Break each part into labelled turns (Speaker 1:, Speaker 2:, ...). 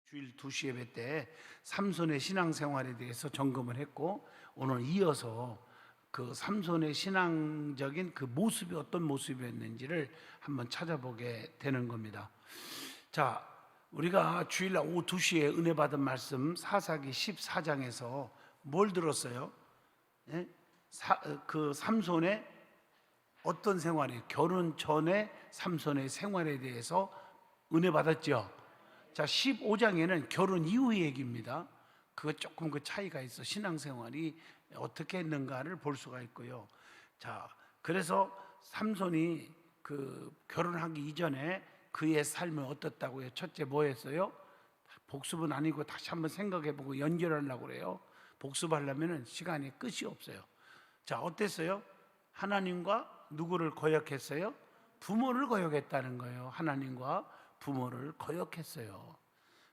Speaker 1: 주일 2시 예배 때 삼손의 신앙생활에 대해서 점검을 했고, 오늘 이어서 그 삼손의 신앙적인 그 모습이 어떤 모습이었는지를 한번 찾아보게 되는 겁니다. 자, 우리가 주일날 오후 2시에 은혜 받은 말씀 사사기 14장에서 뭘 들었어요? 예? 그 삼손의 어떤 생활이, 결혼 전에 삼손의 생활에 대해서 은혜 받았죠. 자, 15장에는 결혼 이후 얘기입니다. 그거 조금 그 차이가 있어. 신앙생활이 어떻게 했는가를 볼 수가 있고요. 자, 그래서 삼손이 그 결혼하기 이전에 그의 삶은 어떻다고요? 첫째 뭐 했어요? 복습은 아니고 다시 한번 생각해보고 연결하려고 그래요. 복습하려면 시간이 끝이 없어요. 자, 어땠어요? 하나님과 누구를 거역했어요? 부모를 거역했다는 거예요. 하나님과 부모를 거역했어요.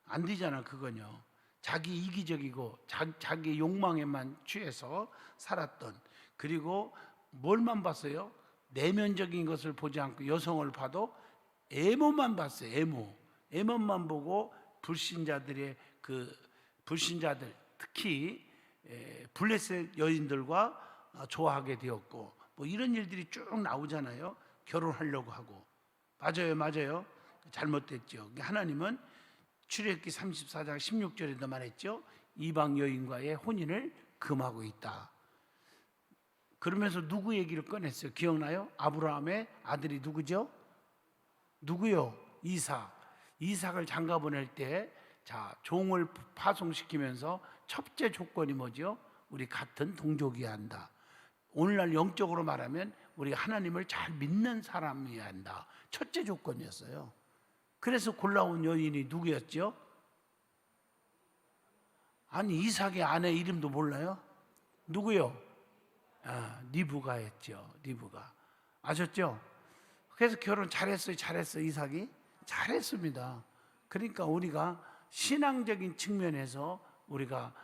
Speaker 1: 안 되잖아, 그건요. 자기 이기적이고 자기 욕망에만 취해서 살았던, 그리고 뭘만 봤어요? 내면적인 것을 보지 않고 여성을 봐도 애모만 봤어요. 애모만 보고 불신자들, 특히 블레셋 여인들과 좋아하게 되었고, 뭐 이런 일들이 쭉 나오잖아요. 결혼하려고 하고. 맞아요. 잘못됐죠. 하나님은 출애굽기 34장 16절에도 말했죠. 이방 여인과의 혼인을 금하고 있다. 그러면서 누구 얘기를 꺼냈어요? 기억나요? 아브라함의 아들이 누구죠? 누구요? 이삭을 장가 보낼 때, 자, 종을 파송시키면서 첫째 조건이 뭐죠? 우리 같은 동족이어야 한다. 오늘날 영적으로 말하면 우리 하나님을 잘 믿는 사람이어야 한다. 첫째 조건이었어요. 그래서 골라온 여인이 누구였죠? 아니, 이삭의 아내 이름도 몰라요? 누구요? 리브가였죠. 리브가. 아셨죠? 그래서 결혼 잘했어요? 이삭이? 잘했습니다. 그러니까 우리가 신앙적인 측면에서 우리가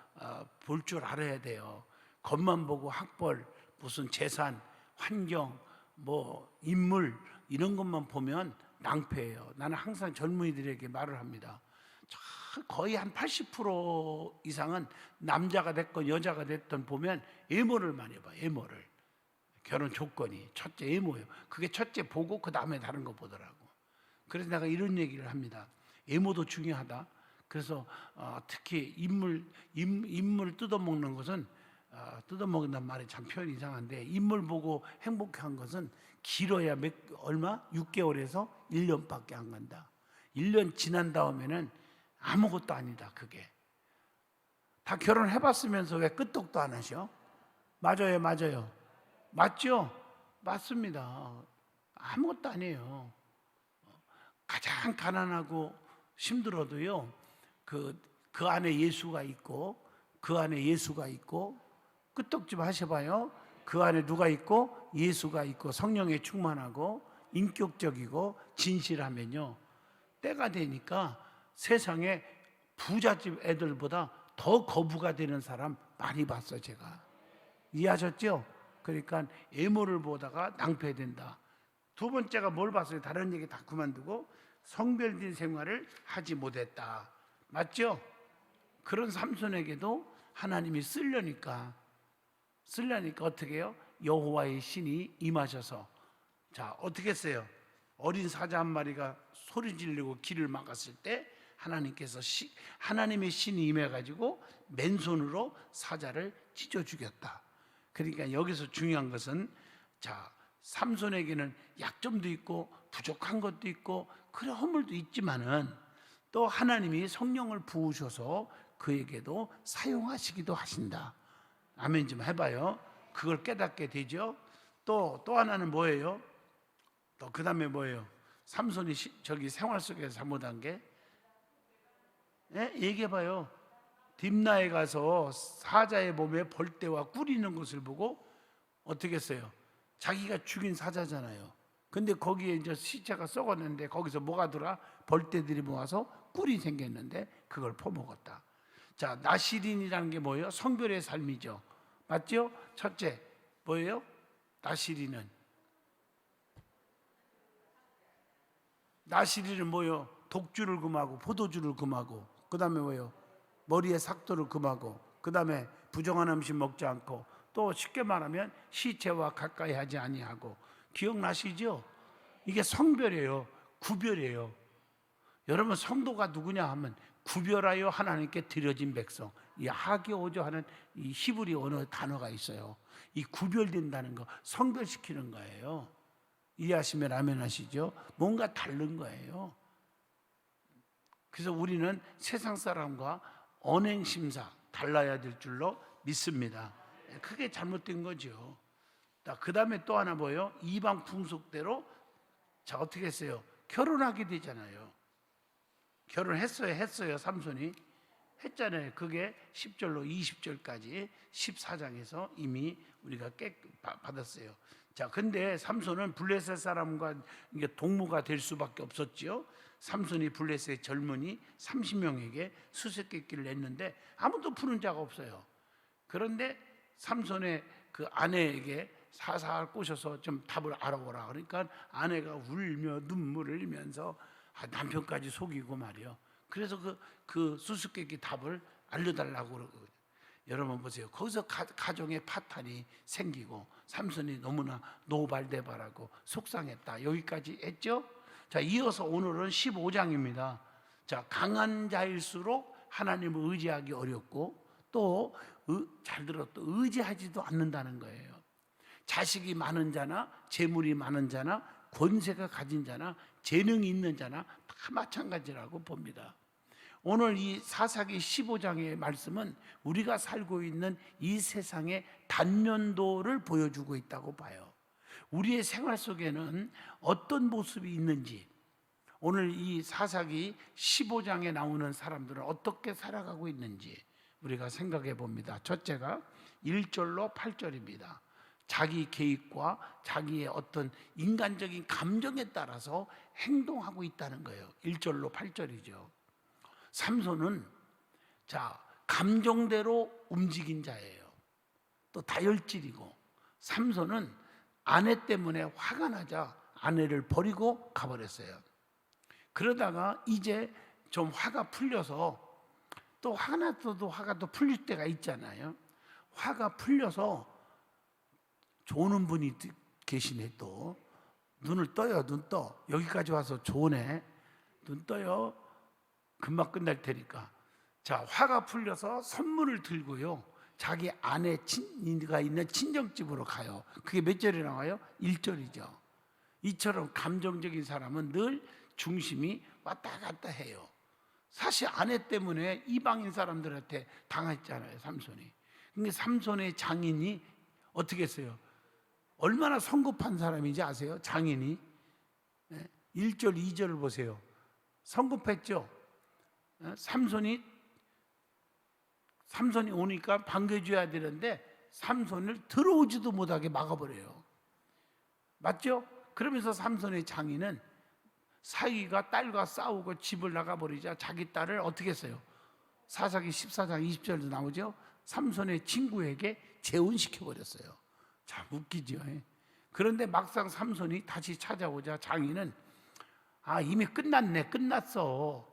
Speaker 1: 볼 줄 알아야 돼요. 겉만 보고 학벌, 무슨 재산, 환경, 뭐 인물, 이런 것만 보면 낭패예요. 나는 항상 젊은이들에게 말을 합니다. 거의 한 80% 이상은 남자가 됐건 여자가 됐든 보면 애모를 많이 봐. 애모를. 결혼 조건이 첫째 애모예요. 그게 첫째 보고 그 다음에 다른 거 보더라고. 그래서 내가 이런 얘기를 합니다. 애모도 중요하다. 그래서 특히 인물 뜯어먹는 것은, 뜯어먹는다는 말이 참 표현이 이상한데, 인물 보고 행복한 것은 길어야 얼마? 6개월에서 1년밖에 안 간다. 1년 지난 다음에는 아무것도 아니다. 그게 다 결혼해봤으면서 왜 끄떡도 안 하셔? 맞아요. 맞죠? 맞습니다. 아무것도 아니에요. 가장 가난하고 힘들어도요, 그 안에 예수가 있고, 끄떡 좀 하셔봐요. 그 안에 누가 있고? 예수가 있고, 성령에 충만하고 인격적이고 진실하면요, 때가 되니까 세상에 부잣집 애들보다 더 거부가 되는 사람 많이 봤어, 제가. 이해하셨죠? 그러니까 애모를 보다가 낭패된다. 두 번째가 뭘 봤어요? 다른 얘기 다 그만두고 성별된 생활을 하지 못했다. 맞죠? 그런 삼손에게도 하나님이 쓰려니까 어떻게 해요? 여호와의 신이 임하셔서, 자, 어떻게 했어요? 어린 사자 한 마리가 소리 지르고 길을 막았을 때 하나님께서 하나님의 신이 임해가지고 맨손으로 사자를 찢어 죽였다. 그러니까 여기서 중요한 것은, 자, 삼손에게는 약점도 있고 부족한 것도 있고 그런 허물도 있지만은 또 하나님이 성령을 부으셔서 그에게도 사용하시기도 하신다. 아멘 좀 해봐요. 그걸 깨닫게 되죠. 또 하나는 뭐예요? 또 그 다음에 뭐예요? 삼손이 저기 생활 속에서 잘못한 게, 얘기해봐요. 딥나에 가서 사자의 몸에 벌떼와 꿀이 있는 것을 보고 어떻게 했어요? 자기가 죽인 사자잖아요. 근데 거기에 이제 시체가 썩었는데 거기서 뭐가 돌아? 벌떼들이 모아서 꿀이 생겼는데 그걸 퍼먹었다. 자, 나시린이라는 게 뭐예요? 성별의 삶이죠. 맞죠? 첫째 뭐예요? 나시리는 뭐예요? 독주를 금하고 포도주를 금하고, 그 다음에 뭐예요? 머리에 삭도를 금하고, 그 다음에 부정한 음식 먹지 않고, 또 쉽게 말하면 시체와 가까이 하지 아니하고. 기억나시죠? 이게 성별이에요. 구별이에요. 여러분, 성도가 누구냐 하면 구별하여 하나님께 드려진 백성, 이 하게오조 하는 이 히브리 언어 단어가 있어요. 이 구별된다는 거, 성별시키는 거예요. 이해하시면 아멘 하시죠? 뭔가 다른 거예요. 그래서 우리는 세상 사람과 언행심사 달라야 될 줄로 믿습니다. 그게 잘못된 거죠. 그 다음에 또 하나 뭐예요? 이방 풍속대로 자 어떻게 했어요? 결혼하게 되잖아요. 했어요. 삼손이 했잖아요. 그게 10절로 20절까지 14장에서 이미 우리가 받았어요. 자, 근데 삼손은 블레셋 사람과 이게 동무가 될 수밖에 없었지요. 삼손이 블레셋 젊은이 30명에게 수수께끼를 냈는데 아무도 푸는 자가 없어요. 그런데 삼손의 그 아내에게 사살 꼬셔서 좀 답을 알아보라. 그러니까 아내가 울며 눈물을 흘리면서 남편까지 속이고 말이요. 그래서 그 수수께끼 답을 알려달라고 그러거든요. 여러분 보세요. 거기서 가정의 파탄이 생기고 삼손이 너무나 노발대발하고 속상했다. 여기까지 했죠? 자, 이어서 오늘은 15장입니다. 자, 강한 자일수록 하나님을 의지하기 어렵고 또 잘 들어 또 의지하지도 않는다는 거예요. 자식이 많은 자나 재물이 많은 자나 권세가 가진 자나 재능이 있는 자나 다 마찬가지라고 봅니다. 오늘 이 사사기 15장의 말씀은 우리가 살고 있는 이 세상의 단면도를 보여주고 있다고 봐요. 우리의 생활 속에는 어떤 모습이 있는지, 오늘 이 사사기 15장에 나오는 사람들은 어떻게 살아가고 있는지 우리가 생각해 봅니다. 첫째가 1절로 8절입니다. 자기 계획과 자기의 어떤 인간적인 감정에 따라서 행동하고 있다는 거예요. 1절로 8절이죠. 삼손은 감정대로 움직인 자예요. 또 다혈질이고, 삼손은 아내 때문에 화가 나자 아내를 버리고 가버렸어요. 그러다가 이제 좀 화가 풀려서, 또 화가 났어도 화가 또 풀릴 때가 있잖아요. 화가 풀려서 조는 분이 계시네. 또 눈을 떠요. 눈 떠. 여기까지 와서 조네. 눈 떠요. 금방 끝날 테니까. 자, 화가 풀려서 선물을 들고요, 자기 아내가 있는 친정집으로 가요. 그게 몇 절에 나와요? 1절이죠. 이처럼 감정적인 사람은 늘 중심이 왔다 갔다 해요. 사실 아내 때문에 이방인 사람들한테 당했잖아요, 삼손이. 근데 삼손의 장인이 어떻게 했어요? 얼마나 성급한 사람인지 아세요? 장인이 1절 2절을 보세요. 성급했죠. 삼손이 오니까 반겨줘야 되는데 삼손을 들어오지도 못하게 막아버려요. 맞죠? 그러면서 삼손의 장인은 사위가 딸과 싸우고 집을 나가버리자 자기 딸을 어떻게 했어요? 사사기 14장 20절도 나오죠? 삼손의 친구에게 재혼시켜버렸어요. 참 웃기죠. 그런데 막상 삼손이 다시 찾아오자 장인은 이미 끝났어.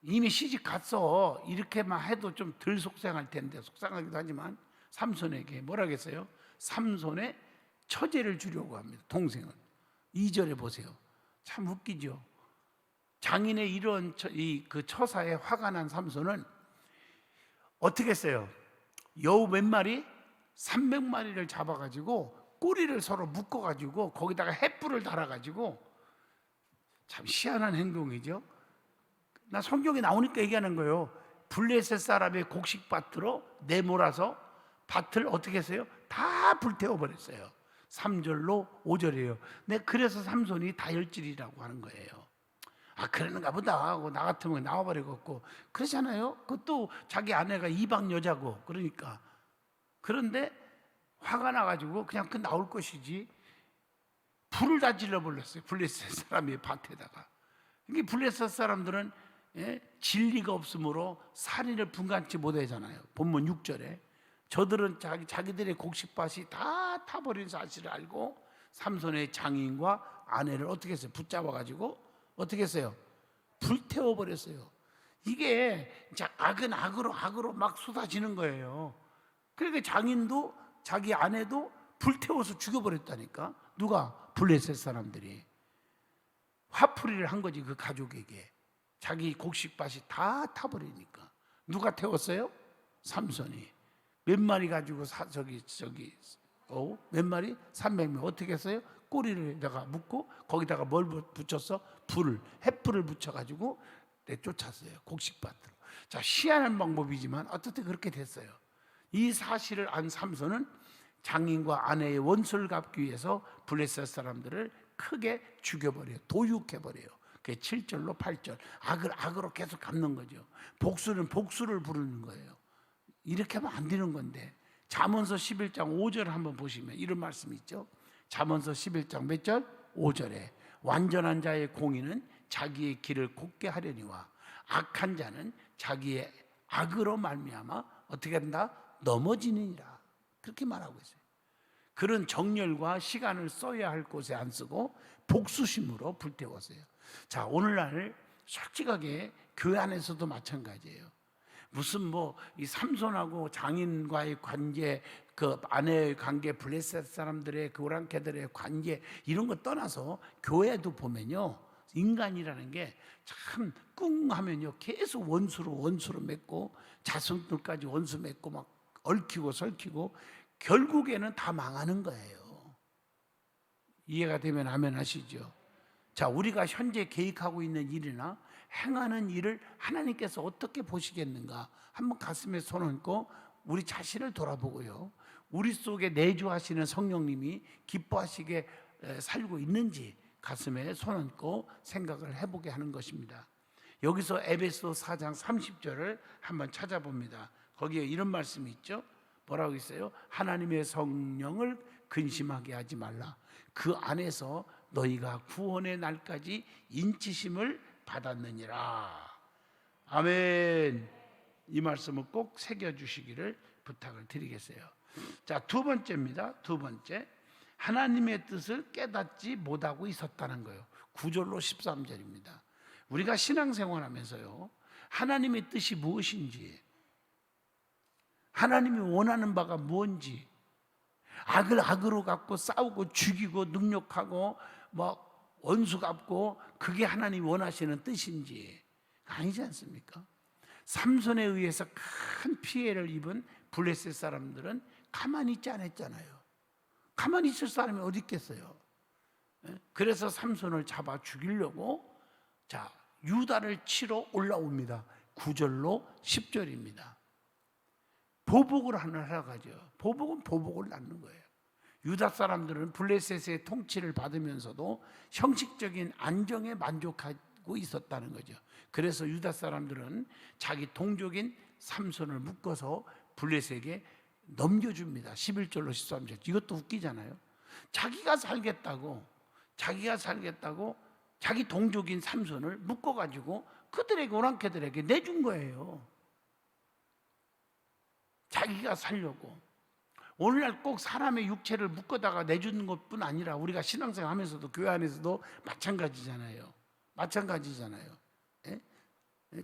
Speaker 1: 이미 시집 갔어. 이렇게만 해도 좀 덜 속상할 텐데, 속상하기도 하지만 삼손에게 뭐라 했어요? 삼손의 처제를 주려고 합니다. 동생을. 2절에 보세요. 참 웃기죠. 장인의 이런 그 처사에 화가 난 삼손은 어떻게 했어요? 여우 몇 마리? 300마리를 잡아가지고 꼬리를 서로 묶어가지고 거기다가 횃불을 달아가지고, 참 희한한 행동이죠. 나 성경에 나오니까 얘기하는 거예요. 블레셋 사람의 곡식밭으로 내몰아서 밭을 어떻게 했어요? 다 불태워버렸어요. 3절로 5절이에요. 그래서 삼손이 다혈질이라고 하는 거예요. 그러는가 보다 하고 나 같으면 나와버리겠고 그러잖아요. 그것도 자기 아내가 이방 여자고. 그러니까. 그런데 화가 나가지고 그냥 나올 것이지 불을 다 질러버렸어요. 블레셋 사람의 밭에다가. 이게 블레셋 사람들은 진리가 없으므로 살인을 분간치 못하잖아요. 본문 6절에 저들은 자기들의 곡식밭이 다 타버린 사실을 알고 삼손의 장인과 아내를 어떻게 했어요? 붙잡아가지고 어떻게 했어요? 불태워버렸어요. 이게 악은 악으로 막 쏟아지는 거예요. 그러니까 장인도 자기 아내도 불태워서 죽여버렸다니까. 누가? 블레셋 사람들이. 화풀이를 한 거지, 그 가족에게. 자기 곡식밭이 다 타버리니까. 누가 태웠어요? 삼손이. 몇 마리 가지고 몇 마리? 300명. 어떻게 했어요? 꼬리를다가 묶고 거기다가 뭘 붙였어? 햇불을 붙여가지고 내쫓았어요. 곡식밭으로. 자, 희한한 방법이지만 어떻든 그렇게 됐어요. 이 사실을 안 삼손은 장인과 아내의 원수를 갚기 위해서 블레셋 사람들을 크게 죽여버려요. 도육해버려요. 그게 7절로 8절. 악으로 계속 갚는 거죠. 복수는 복수를 부르는 거예요. 이렇게 하면 안 되는 건데. 잠언서 11장 5절 한번 보시면 이런 말씀이 있죠. 잠언서 11장 몇 절? 5절에 완전한 자의 공의는 자기의 길을 곧게 하려니와 악한 자는 자기의 악으로 말미암아 어떻게 한다? 넘어지느니라. 그렇게 말하고 있어요. 그런 정열과 시간을 써야 할 곳에 안 쓰고 복수심으로 불태웠어요. 자, 오늘날 솔직하게 교회 안에서도 마찬가지예요. 무슨 이 삼손하고 장인과의 관계, 그 아내의 관계, 블레셋 사람들의 그 오랑캐들의 관계 이런 거 떠나서 교회도 보면요, 인간이라는 게 참 꿍 하면요 계속 원수로 맺고 자손들까지 원수 맺고 막 얽히고 설키고 결국에는 다 망하는 거예요. 이해가 되면 아멘 하시죠. 자, 우리가 현재 계획하고 있는 일이나 행하는 일을 하나님께서 어떻게 보시겠는가? 한번 가슴에 손 얹고 우리 자신을 돌아보고요, 우리 속에 내주하시는 성령님이 기뻐하시게 살고 있는지 가슴에 손 얹고 생각을 해보게 하는 것입니다. 여기서 에베소 4장 30절을 한번 찾아봅니다. 거기에 이런 말씀이 있죠. 뭐라고 있어요? 하나님의 성령을 근심하게 하지 말라. 그 안에서 너희가 구원의 날까지 인치심을 받았느니라. 아멘. 이 말씀을 꼭 새겨주시기를 부탁을 드리겠어요. 자, 두 번째입니다. 두 번째, 하나님의 뜻을 깨닫지 못하고 있었다는 거예요. 9절로 13절입니다. 우리가 신앙생활하면서요, 하나님의 뜻이 무엇인지, 하나님이 원하는 바가 뭔지, 악을 악으로 갚고 싸우고 죽이고 능욕하고 원수 갚고 그게 하나님이 원하시는 뜻인지 아니지 않습니까? 삼손에 의해서 큰 피해를 입은 블레셋 사람들은 가만히 있지 않았잖아요. 가만히 있을 사람이 어디 있겠어요? 그래서 삼손을 잡아 죽이려고 유다를 치러 올라옵니다. 9절로 10절입니다. 보복을 하러 가죠. 보복은 보복을 낳는 거예요. 유다 사람들은 블레셋의 통치를 받으면서도 형식적인 안정에 만족하고 있었다는 거죠. 그래서 유다 사람들은 자기 동족인 삼손을 묶어서 블레셋에게 넘겨줍니다. 11절로 13절. 이것도 웃기잖아요. 자기가 살겠다고 자기 동족인 삼손을 묶어가지고 그들에게 오랑캐들에게 내준 거예요. 자기가 살려고. 오늘날 꼭 사람의 육체를 묶어다가 내주는 것뿐 아니라 우리가 신앙생활 하면서도 교회 안에서도 마찬가지잖아요. 예?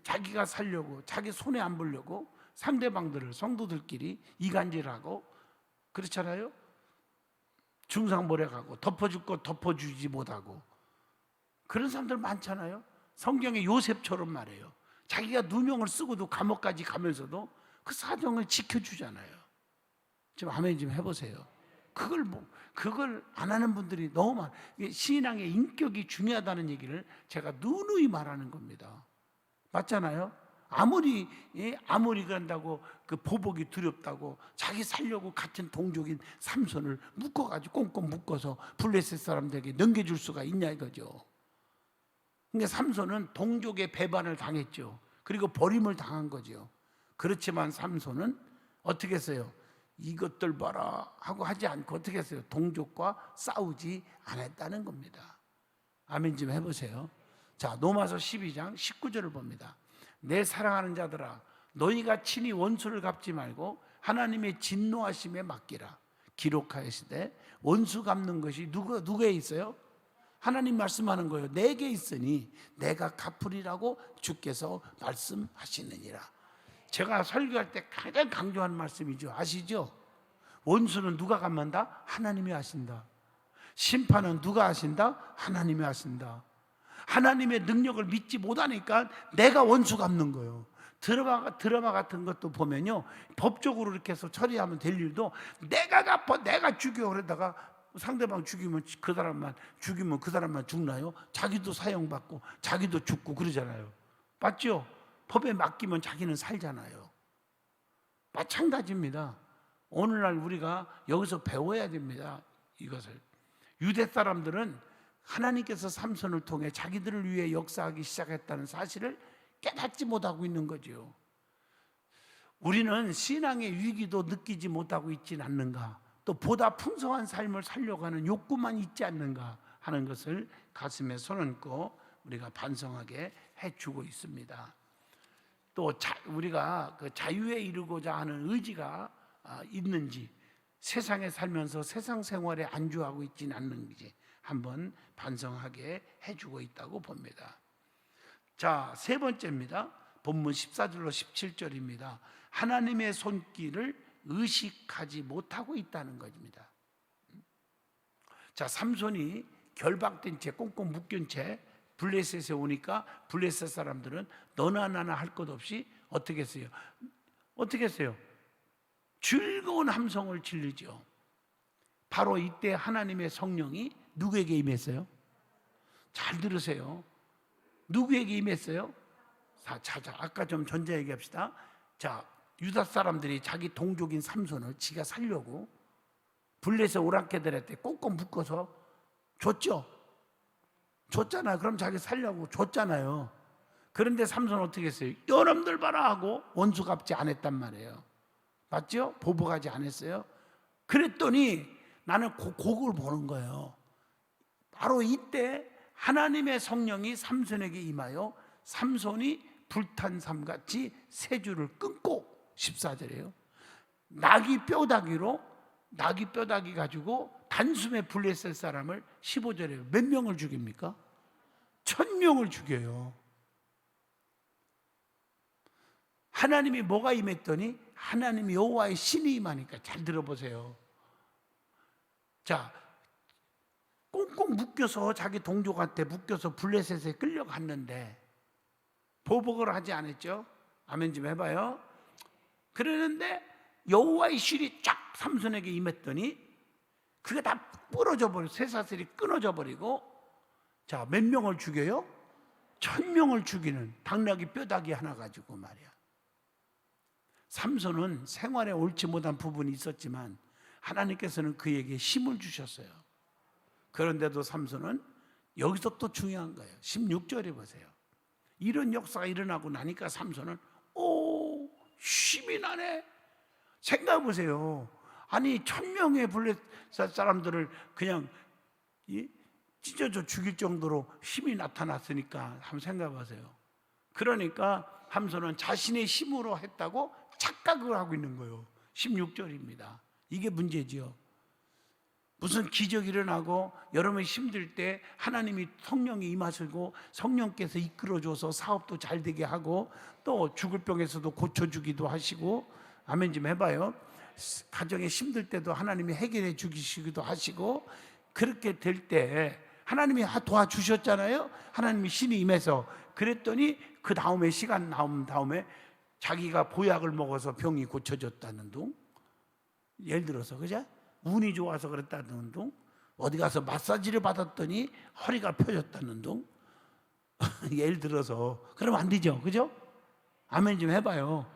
Speaker 1: 자기가 살려고, 자기 손에 안 보려고 상대방들을, 성도들끼리 이간질하고 그렇잖아요. 중상모략하고 덮어줄 것 덮어주지 못하고 그런 사람들 많잖아요. 성경의 요셉처럼 말이에요. 자기가 누명을 쓰고도 감옥까지 가면서도 그 사정을 지켜주잖아요. 좀 아멘 좀 해보세요. 그걸 안 하는 분들이 너무 많아요. 신앙의 인격이 중요하다는 얘기를 제가 누누이 말하는 겁니다. 맞잖아요. 아무리 그런다고 그 보복이 두렵다고 자기 살려고 같은 동족인 삼손을 묶어가지고 꽁꽁 묶어서 블레셋 사람들에게 넘겨줄 수가 있냐 이거죠. 그러니까 삼손은 동족의 배반을 당했죠. 그리고 버림을 당한 거죠. 그렇지만 삼손은 어떻게 했어요? 이것들 봐라 하고 하지 않고 어떻게 했어요? 동족과 싸우지 않았다는 겁니다. 아멘 좀 해보세요. 자, 로마서 12장 19절을 봅니다. 내 사랑하는 자들아, 너희가 친히 원수를 갚지 말고 하나님의 진노하심에 맡기라. 기록하시되 원수 갚는 것이 누구에 있어요? 하나님 말씀하는 거예요. 내게 있으니 내가 갚으리라고 주께서 말씀하시느니라. 제가 설교할 때 가장 강조하는 말씀이죠. 아시죠? 원수는 누가 갚는다? 하나님이 하신다. 심판은 누가 하신다? 하나님이 하신다. 하나님의 능력을 믿지 못하니까 내가 원수 갚는 거예요. 드라마 같은 것도 보면요, 법적으로 이렇게 해서 처리하면 될 일도 내가 갚아, 내가 죽여 그러다가 상대방 죽이면 그 사람만 죽이면 그 사람만 죽나요? 자기도 사형받고 자기도 죽고 그러잖아요. 맞죠? 법에 맡기면 자기는 살잖아요. 마찬가지입니다. 오늘날 우리가 여기서 배워야 됩니다. 이것을. 유대 사람들은 하나님께서 삼손을 통해 자기들을 위해 역사하기 시작했다는 사실을 깨닫지 못하고 있는 거죠. 우리는 신앙의 위기도 느끼지 못하고 있지는 않는가, 또 보다 풍성한 삶을 살려고 하는 욕구만 있지 않는가 하는 것을 가슴에 손얹고 우리가 반성하게 해주고 있습니다. 또 우리가 그 자유에 이르고자 하는 의지가 있는지, 세상에 살면서 세상 생활에 안주하고 있지는 않는지 한번 반성하게 해주고 있다고 봅니다. 자, 세 번째입니다. 본문 14절로 17절입니다. 하나님의 손길을 의식하지 못하고 있다는 것입니다. 자, 삼손이 결박된 채 꽁꽁 묶인 채 블레셋에 오니까 블레셋 사람들은 너나 나나 할 것 없이 어떻게 했어요? 어떻게 했어요? 즐거운 함성을 질르죠. 바로 이때 하나님의 성령이 누구에게 임했어요? 잘 들으세요. 누구에게 임했어요? 자, 아까 좀 전자 얘기합시다. 자, 유다 사람들이 자기 동족인 삼손을 지가 살려고 블레셋 오랑캐들한테 꽁꽁 묶어서 줬죠. 줬잖아요. 그럼 자기 살려고 줬잖아요. 그런데 삼손 어떻게 했어요? 여러분들 봐라 하고 원수 갚지 않았단 말이에요. 맞죠? 보복하지 않았어요. 그랬더니 나는 그걸 보는 거예요. 바로 이때 하나님의 성령이 삼손에게 임하여 삼손이 불탄 삶같이 세 줄을 끊고 14절이에요. 낙이 뼈다귀 가지고 단숨에 블레셋 사람을 15절에 몇 명을 죽입니까? 1000명을 죽여요. 하나님이 뭐가 임했더니 하나님이 여호와의 신이 임하니까. 잘 들어보세요. 자, 꽁꽁 묶여서 자기 동족한테 묶여서 블레셋에 끌려갔는데 보복을 하지 않았죠? 아멘 좀 해봐요. 그러는데 여호와의 신이 쫙 삼손에게 임했더니 그게 다 부러져 버리고 쇠사슬이 끊어져 버리고, 자, 몇 명을 죽여요? 1000명을 죽이는 당나귀 뼈다귀 하나 가지고 말이야. 삼손은 생활에 옳지 못한 부분이 있었지만 하나님께서는 그에게 힘을 주셨어요. 그런데도 삼손은 여기서 또 중요한 거예요. 16절에 보세요. 이런 역사가 일어나고 나니까 삼손은 힘이 나네. 생각해 보세요. 아니 1000명의 블레셋 사람들을 그냥 찢어져 죽일 정도로 힘이 나타났으니까 한번 생각해 보세요. 그러니까 삼손은 자신의 힘으로 했다고 착각을 하고 있는 거예요. 16절입니다. 이게 문제지요. 무슨 기적이 일어나고 여러분이 힘들 때 하나님이 성령이 임하시고 성령께서 이끌어줘서 사업도 잘 되게 하고 또 죽을 병에서도 고쳐주기도 하시고, 아멘 좀 해봐요. 가정에 힘들 때도 하나님이 해결해 주시기도 하시고, 그렇게 될 때 하나님이 도와주셨잖아요. 하나님이 신이 임해서. 그랬더니 그 다음에 시간 나온 다음에 자기가 보약을 먹어서 병이 고쳐졌다는 둥, 예를 들어서 그죠? 운이 좋아서 그랬다는 둥, 어디 가서 마사지를 받았더니 허리가 펴졌다는 둥, 예를 들어서. 그러면 안 되죠, 그죠? 아멘 좀 해봐요.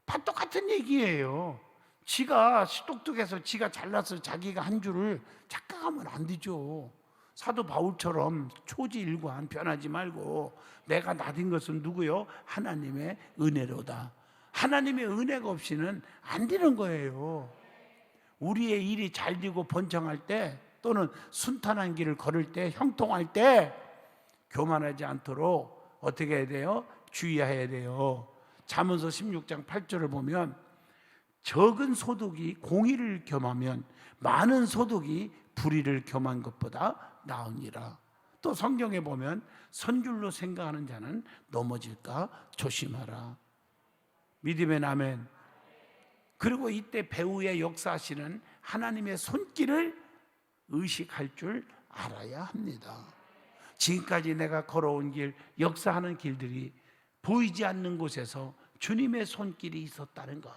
Speaker 1: 다 똑같은 얘기예요. 지가 똑똑해서 지가 잘나서 자기가 한 줄을 착각하면 안 되죠. 사도 바울처럼 초지일관 변하지 말고 내가 나딘 것은 누구요? 하나님의 은혜로다. 하나님의 은혜가 없이는 안 되는 거예요. 우리의 일이 잘 되고 번창할 때, 또는 순탄한 길을 걸을 때, 형통할 때 교만하지 않도록 어떻게 해야 돼요? 주의해야 돼요. 잠언서 16장 8절을 보면 적은 소득이 공의를 겸하면 많은 소득이 불의를 겸한 것보다 나으니라. 또 성경에 보면 선줄로 생각하는 자는 넘어질까 조심하라. 믿음의 아멘. 그리고 이때 배후에 역사하시는 하나님의 손길을 의식할 줄 알아야 합니다. 지금까지 내가 걸어온 길, 역사하는 길들이 보이지 않는 곳에서 주님의 손길이 있었다는 거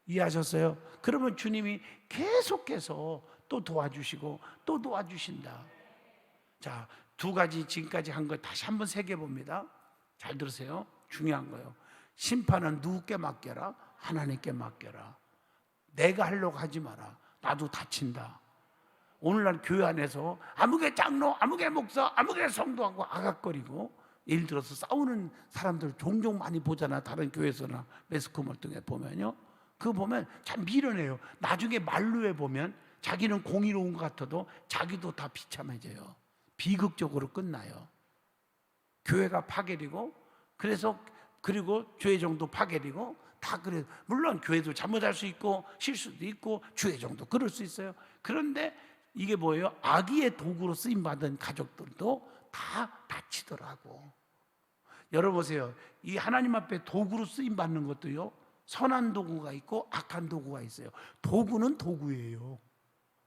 Speaker 1: 이해하셨어요? 그러면 주님이 계속해서 또 도와주시고 또 도와주신다. 자, 두 가지 지금까지 한 거 다시 한번 새겨봅니다. 잘 들으세요. 중요한 거예요. 심판은 누구께 맡겨라? 하나님께 맡겨라. 내가 하려고 하지 마라. 나도 다친다. 오늘날 교회 안에서 아무개 장로, 아무개 목사, 아무개 성도하고 아각거리고 예를 들어서 싸우는 사람들 종종 많이 보잖아. 다른 교회에서나 매스컴을 통해 보면요. 그거 보면 참 미련해요. 나중에 말로에 보면 자기는 공의로운 것 같아도 자기도 다 비참해져요. 비극적으로 끝나요. 교회가 파괴되고 그리고 주회정도 파괴되고 다 그래. 물론 교회도 잘못할 수 있고 실수도 있고 주회정도 그럴 수 있어요. 그런데 이게 뭐예요? 악의의 도구로 쓰임 받은 가족들도 다 다치더라고. 열어보세요. 이 하나님 앞에 도구로 쓰임 받는 것도요, 선한 도구가 있고 악한 도구가 있어요. 도구는 도구예요.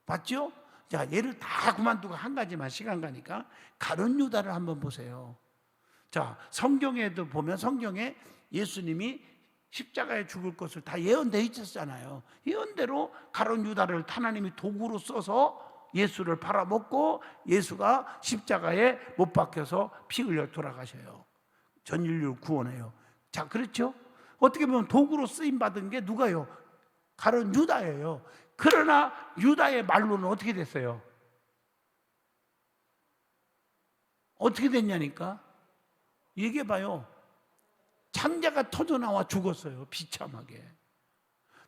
Speaker 1: 맞죠? 자, 얘를 다 그만두고 한 가지만 시간 가니까 가룟 유다를 한번 보세요. 자, 성경에도 보면 성경에 예수님이 십자가에 죽을 것을 다 예언되어 있었잖아요. 예언대로 가룟 유다를 하나님이 도구로 써서 예수를 팔아먹고 예수가 십자가에 못 박혀서 피 흘려 돌아가셔요. 전 인류를 구원해요. 자, 그렇죠? 어떻게 보면 도구로 쓰임 받은 게 누가요? 가룟 유다예요. 그러나 유다의 말로는 어떻게 됐어요? 어떻게 됐냐니까? 얘기해봐요. 창자가 터져나와 죽었어요. 비참하게.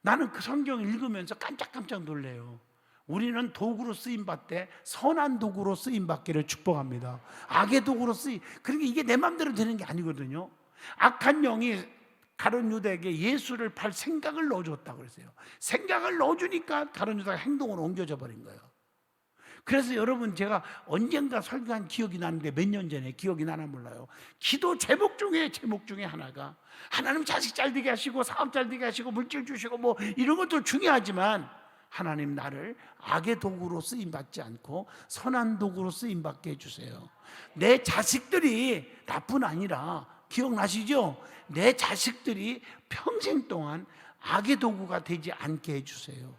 Speaker 1: 나는 그 성경을 읽으면서 깜짝깜짝 놀래요. 우리는 도구로 쓰임받되 선한 도구로 쓰임받기를 축복합니다. 악의 도구로 그러니까 이게 내 마음대로 되는 게 아니거든요. 악한 영이 가룟 유다에게 예수를 팔 생각을 넣어줬다고 그랬어요. 생각을 넣어주니까 가룟 유다가 행동으로 옮겨져 버린 거예요. 그래서 여러분, 제가 언젠가 설교한 기억이 나는데 몇 년 전에 기억이 나나 몰라요. 기도 제목 중에 하나가 하나님 자식 잘 되게 하시고 사업 잘 되게 하시고 물질 주시고 뭐 이런 것도 중요하지만 하나님 나를 악의 도구로 쓰임받지 않고 선한 도구로 쓰임받게 해주세요. 내 자식들이 나뿐 아니라 기억나시죠? 내 자식들이 평생 동안 악의 도구가 되지 않게 해주세요.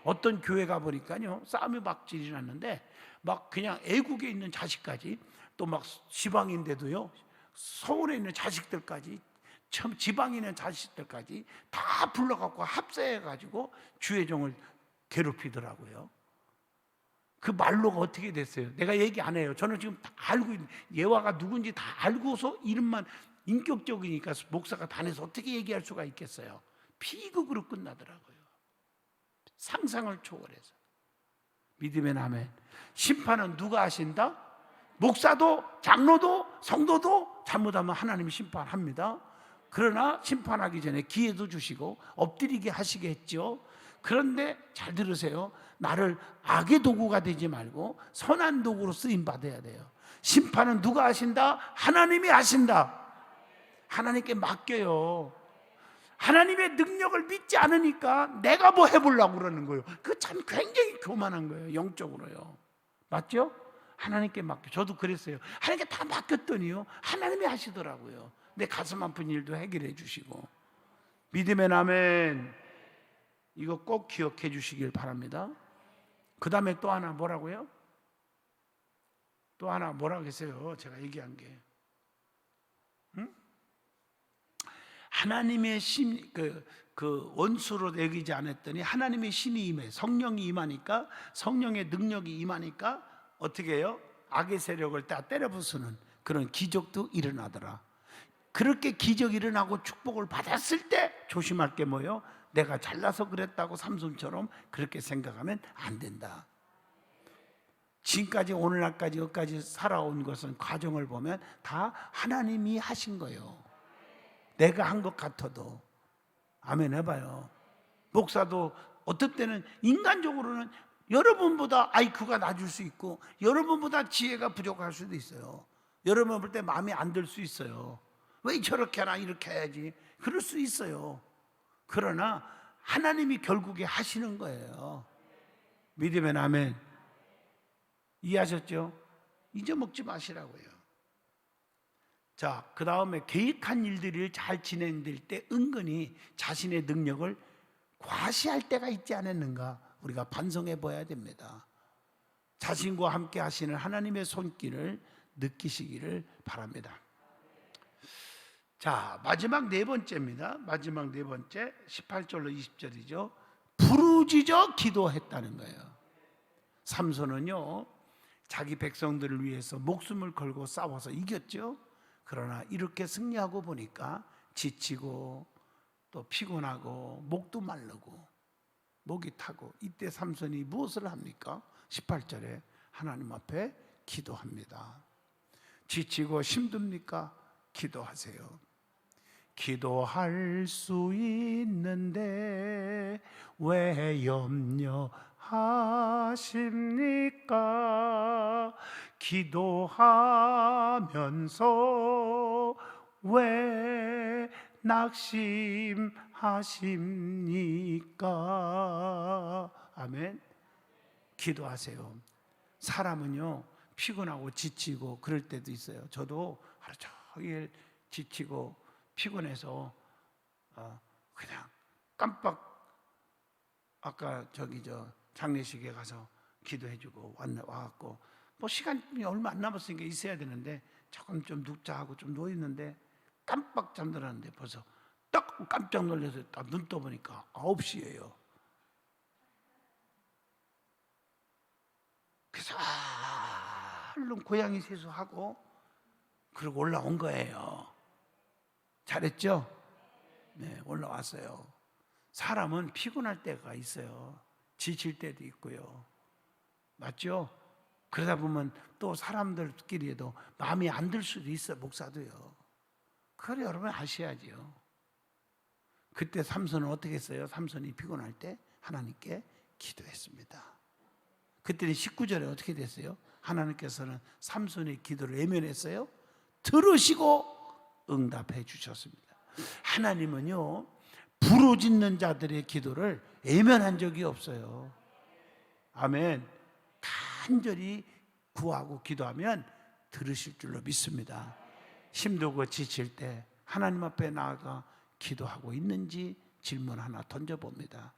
Speaker 1: 어떤 교회 가보니까요, 싸움이 막 질이 났는데 막 그냥 애국에 있는 자식까지 또 막 지방인데도요, 서울에 있는 자식들까지 지방에 있는 자식들까지 다 불러갖고 합세해가지고 주회종을 괴롭히더라고요. 그 말로가 어떻게 됐어요? 내가 얘기 안 해요. 저는 지금 다 알고 있는, 예화가 누군지 다 알고서 이름만 인격적이니까 목사가 단해서 어떻게 얘기할 수가 있겠어요? 비극으로 끝나더라고요. 상상을 초월해서. 믿음의 아멘. 심판은 누가 하신다? 목사도 장로도 성도도 잘못하면 하나님이 심판합니다. 그러나 심판하기 전에 기회도 주시고 엎드리게 하시겠죠. 그런데 잘 들으세요. 나를 악의 도구가 되지 말고 선한 도구로 쓰임 받아야 돼요. 심판은 누가 하신다? 하나님이 하신다. 하나님께 맡겨요. 하나님의 능력을 믿지 않으니까 내가 뭐 해보려고 그러는 거예요. 그 참 굉장히 교만한 거예요. 영적으로요. 맞죠? 하나님께 맡겨. 저도 그랬어요. 하나님께 다 맡겼더니요, 하나님이 하시더라고요. 내 가슴 아픈 일도 해결해 주시고. 믿음의 아멘. 이거 꼭 기억해 주시길 바랍니다. 그 다음에 또 하나 뭐라고요? 또 하나 뭐라고 했어요? 제가 얘기한 게. 하나님의 그 원수로 여기지 않았더니 하나님의 신이 임해, 성령이 임하니까, 성령의 능력이 임하니까 어떻게 해요? 악의 세력을 다 때려 부수는 그런 기적도 일어나더라. 그렇게 기적이 일어나고 축복을 받았을 때 조심할 게 뭐예요? 내가 잘나서 그랬다고 삼손처럼 그렇게 생각하면 안 된다. 지금까지 오늘날까지 여기까지 살아온 것은, 과정을 보면 다 하나님이 하신 거예요. 내가 한 것 같아도. 아멘 해봐요. 목사도 어떨 때는 인간적으로는 여러분보다 IQ가 낮을 수 있고 여러분보다 지혜가 부족할 수도 있어요. 여러분 볼 때 마음에 안 들 수 있어요. 왜 저렇게 하나 이렇게 해야지, 그럴 수 있어요. 그러나 하나님이 결국에 하시는 거예요. 믿으면 아멘. 이해하셨죠? 잊어먹지 마시라고요. 자, 그 다음에 계획한 일들을 잘 진행될 때 은근히 자신의 능력을 과시할 때가 있지 않았는가, 우리가 반성해 봐야 됩니다. 자신과 함께 하시는 하나님의 손길을 느끼시기를 바랍니다. 자, 마지막 네 번째입니다. 마지막 네 번째 18절로 20절이죠. 부르짖어 기도했다는 거예요. 삼손은요, 자기 백성들을 위해서 목숨을 걸고 싸워서 이겼죠. 그러나 이렇게 승리하고 보니까 지치고 또 피곤하고 목도 마르고 목이 타고, 이때 삼손이 무엇을 합니까? 18절에 하나님 앞에 기도합니다. 지치고 힘듭니까? 기도하세요. 기도할 수 있는데 왜 염려하십니까? 기도하면서 왜 낙심하십니까? 아멘. 기도하세요. 사람은요, 피곤하고 지치고 그럴 때도 있어요. 저도 하루 종일 지치고 피곤해서 그냥 깜빡, 아까 장례식에 가서 기도해주고 와갖고 뭐 시간이 얼마 안 남았으니까 있어야 되는데 조금 좀 눕자 하고 좀 누워있는데 깜빡 잠들었는데 벌써 딱 깜짝 놀라서 딱 눈 떠보니까 9시예요. 그래서 얼른 고양이 세수하고 그리고 올라온 거예요. 잘했죠? 네, 올라왔어요. 사람은 피곤할 때가 있어요. 지칠 때도 있고요. 맞죠? 그러다 보면 또 사람들끼리도 마음이 안 들 수도 있어요. 목사도요. 그걸 여러분 아셔야지요. 그때 삼손은 어떻게 했어요? 삼손이 피곤할 때 하나님께 기도했습니다. 그때는 19절에 어떻게 됐어요? 하나님께서는 삼손의 기도를 외면했어요. 들으시고 응답해 주셨습니다. 하나님은요, 부르짖는 자들의 기도를 외면한 적이 없어요. 아멘. 간절히 구하고 기도하면 들으실 줄로 믿습니다. 힘들고 지칠 때 하나님 앞에 나아가 기도하고 있는지 질문 하나 던져봅니다.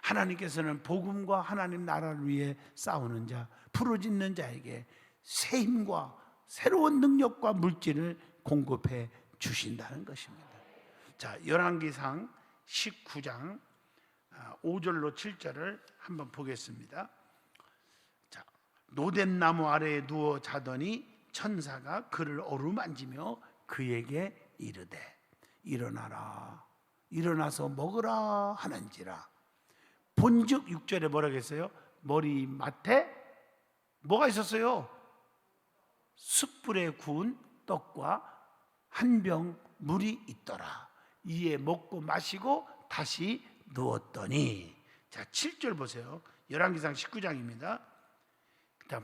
Speaker 1: 하나님께서는 복음과 하나님 나라를 위해 싸우는 자, 부르짖는 자에게 새 힘과 새로운 능력과 물질을 공급해 주신다는 것입니다. 자, 열왕기상 19장 5절로 7절을 한번 보겠습니다. 자, 노된 나무 아래에 누워 자더니 천사가 그를 어루만지며 그에게 이르되 일어나라, 일어나서 먹으라 하는지라. 본즉 6절에 뭐라고 했어요? 머리맡에 뭐가 있었어요? 숯불에 구운 떡과 한 병 물이 있더라. 이에 먹고 마시고 다시 누웠더니, 자 7절 보세요. 열왕기상 19장입니다.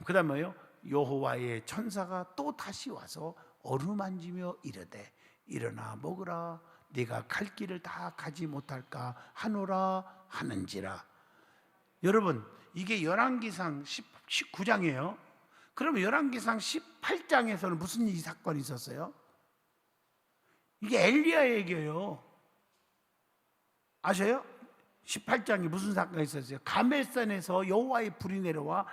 Speaker 1: 그 다음 뭐예요? 여호와의 천사가 또 다시 와서 어루만지며 이르되 일어나 먹으라, 네가 갈 길을 다 가지 못할까 하노라 하는지라. 여러분, 이게 열왕기상 19장이에요. 그러면 열왕기상 18장에서는 무슨 이 사건이 있었어요? 이게 엘리야 얘기예요. 아셔요? 18장에 무슨 사건이 있었어요? 가멜산에서 여호와의 불이 내려와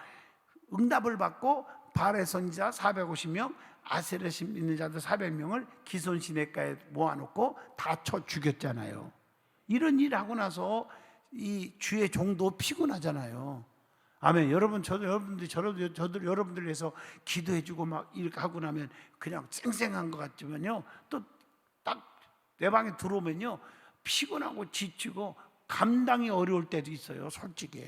Speaker 1: 응답을 받고 바알의 선지자 450명, 아세라 신 있는 자들 400명을 기손 시내가에 모아놓고 다 쳐 죽였잖아요. 이런 일 하고 나서 이 주의 종도 피곤하잖아요. 아멘. 여러분, 저도 여러분들 위해서 기도해주고 막 이렇게 하고 나면 그냥 쌩쌩한 것 같지만요, 또 딱 내 방에 들어오면요 피곤하고 지치고 감당이 어려울 때도 있어요, 솔직히.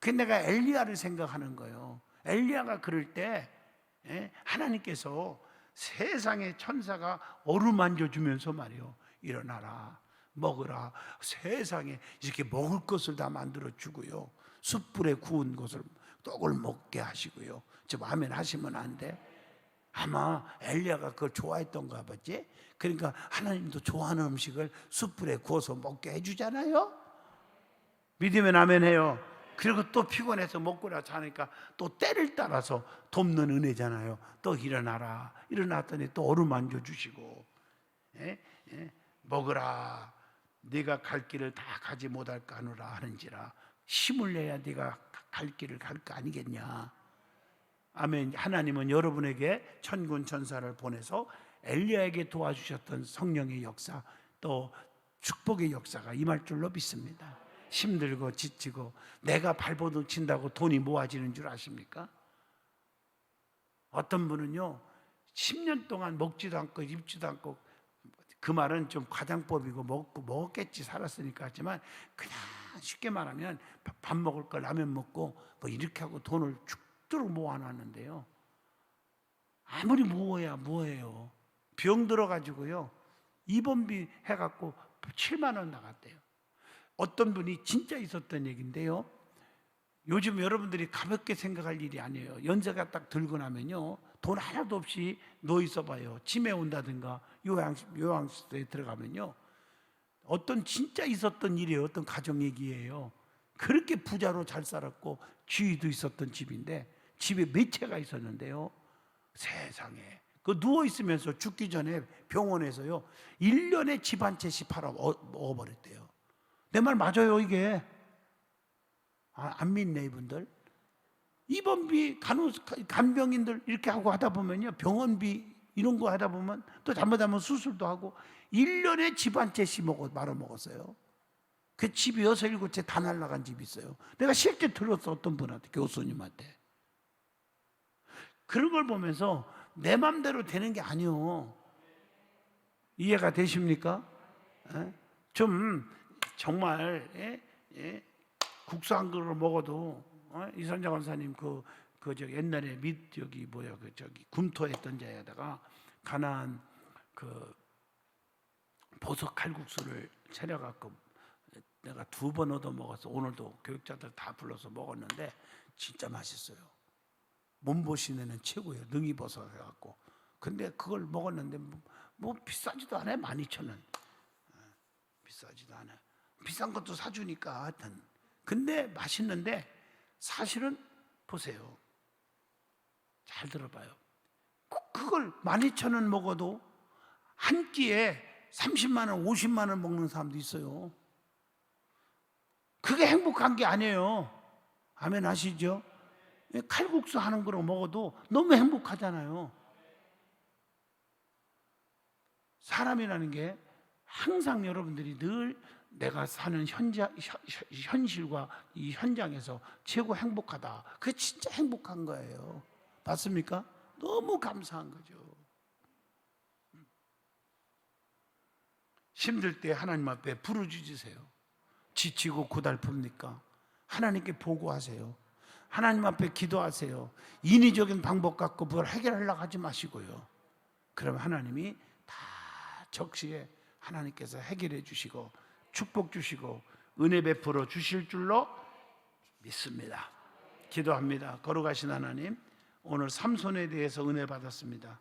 Speaker 1: 그 내가 엘리야를 생각하는 거예요. 엘리야가 그럴 때 하나님께서 세상의 천사가 어루만져 주면서 말이요, 일어나라, 먹으라. 세상에 이렇게 먹을 것을 다 만들어 주고요. 숯불에 구운 것을 떡을 먹게 하시고요. 좀 아멘 하시면 안 돼? 아마 엘리야가 그걸 좋아했던가 보지. 그러니까 하나님도 좋아하는 음식을 숯불에 구워서 먹게 해주잖아요. 믿으면 아멘 해요. 그리고 또 피곤해서 먹고라 자니까 또 때를 따라서 돕는 은혜잖아요. 또 일어나라. 일어났더니 또 어루만져 주시고, 먹으라. 네가 갈 길을 다 가지 못할까 하노라 하는지라. 힘을 내야 네가 갈 길을 갈 거 아니겠냐. 아멘. 하나님은 여러분에게 천군 천사를 보내서 엘리야에게 도와주셨던 성령의 역사, 또 축복의 역사가 임할 줄로 믿습니다. 힘들고 지치고 내가 발버둥 친다고 돈이 모아지는 줄 아십니까? 어떤 분은요 10년 동안 먹지도 않고 입지도 않고, 그 말은 좀 과장법이고 먹었겠지 살았으니까 하지만, 그냥 쉽게 말하면 밥 먹을 걸 라면 먹고 뭐 이렇게 하고 돈을 죽도록 모아놨는데요, 아무리 모아야 뭐예요. 병 들어가지고요 입원비 해갖고 7만 원 나갔대요. 어떤 분이 진짜 있었던 얘기인데요, 요즘 여러분들이 가볍게 생각할 일이 아니에요. 연세가 딱 들고 나면요 돈 하나도 없이 누워 있어 봐요. 치매 온다든가 요양시설에 들어가면요, 어떤 진짜 있었던 일이에요. 어떤 가정 얘기예요. 그렇게 부자로 잘 살았고 지위도 있었던 집인데, 집에 몇 채가 있었는데요, 세상에 그 누워 있으면서 죽기 전에 병원에서요 1년에 집 한 채씩 팔아 먹어버렸대요. 내 말 맞아요 이게? 안 믿네 이분들. 입원비, 간병인들 이렇게 하고 하다 보면요, 병원비 이런 거 하다 보면 또 잘못하면 수술도 하고 1년에 집 한 채씩 말아 먹었어요. 그 집이 6, 7채 다 날라간 집이 있어요. 내가 실제 들었어. 어떤 분한테, 교수님한테. 그런 걸 보면서 내 맘대로 되는 게 아니요. 이해가 되십니까? 좀 정말 국수 한 그릇을 먹어도 이선장 원사님 옛날에 금토했던 자에다가 가나안 버섯 칼국수를 차려갖고 내가 2번 얻어 먹어서 오늘도 교육자들 다 불러서 먹었는데 진짜 맛있어요. 몸보신에는 최고예요. 능이버섯 해갖고. 근데 그걸 먹었는데 뭐 비싸지도 않아요. 12,000원. 비싸지도 않아요. 비싼 것도 사주니까 하여튼. 근데 맛있는데 사실은 보세요. 잘 들어봐요. 그걸 12,000원 먹어도 한 끼에 30만 원, 50만 원 먹는 사람도 있어요. 그게 행복한 게 아니에요. 아멘 하시죠? 칼국수 하는 거로 먹어도 너무 행복하잖아요. 사람이라는 게 항상 여러분들이 늘 내가 사는 현실과 이 현장에서 최고 행복하다. 그게 진짜 행복한 거예요. 맞습니까? 너무 감사한 거죠. 힘들 때 하나님 앞에 부르짖으세요. 지치고 고달픕니까? 하나님께 보고하세요. 하나님 앞에 기도하세요. 인위적인 방법 갖고 뭘 해결하려고 하지 마시고요. 그럼 하나님이 다 적시에 하나님께서 해결해 주시고 축복 주시고 은혜 베풀어 주실 줄로 믿습니다. 기도합니다. 거룩하신 하나님, 오늘 삼손에 대해서 은혜 받았습니다.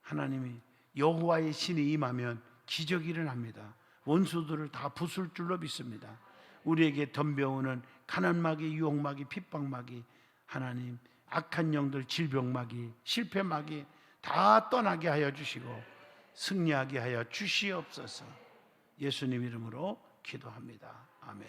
Speaker 1: 하나님이 여호와의 신이 임하면 기적이 일어납니다. 원수들을 다 부술 줄로 믿습니다. 우리에게 덤벼오는 가난마귀, 유혹마귀, 핍박마귀, 하나님 악한 영들, 질병마귀, 실패마귀 다 떠나게 하여 주시고 승리하게 하여 주시옵소서. 예수님 이름으로 기도합니다. 아멘.